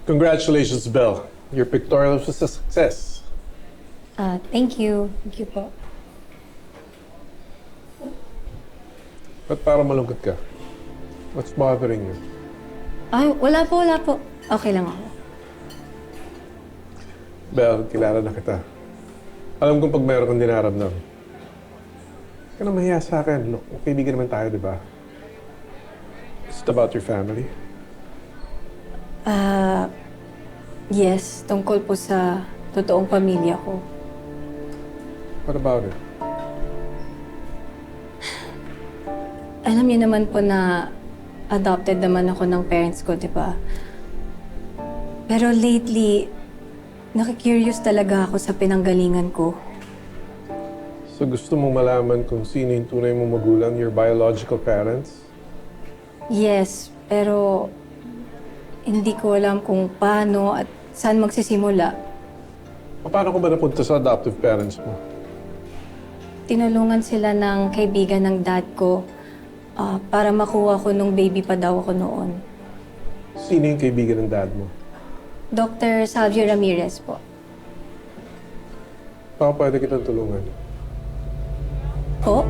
Congratulations, Belle. Your pictorial was a success. Thank you. Thank you po. Ba't parang malungkot ka? What's bothering you? Ay, wala po, wala po. Okay lang ako. Belle, kilala na kita. Alam kong pag mayroon kang dinaramdam. Huwag ka na mahiya sa akin. Look, kaibigan naman tayo, di ba? Is it about your family? Yes, tungkol po sa totoong pamilya ko. What about it? Alam niyo naman po na adopted naman ako ng parents ko, di ba? Pero lately, nakikurious talaga ako sa pinanggalingan ko. So gusto mong malaman kung sino yung tunay mong magulang, your biological parents? Yes, pero hindi ko alam kung paano at saan magsisimula. Paano ko ba napunta sa adoptive parents mo? Tinulungan sila ng kaibigan ng dad ko para makuha ko nung baby pa daw ako noon. Sino yung kaibigan ng dad mo? Dr. Salvio Ramirez po. Baka pwede kitang tulungan. Po?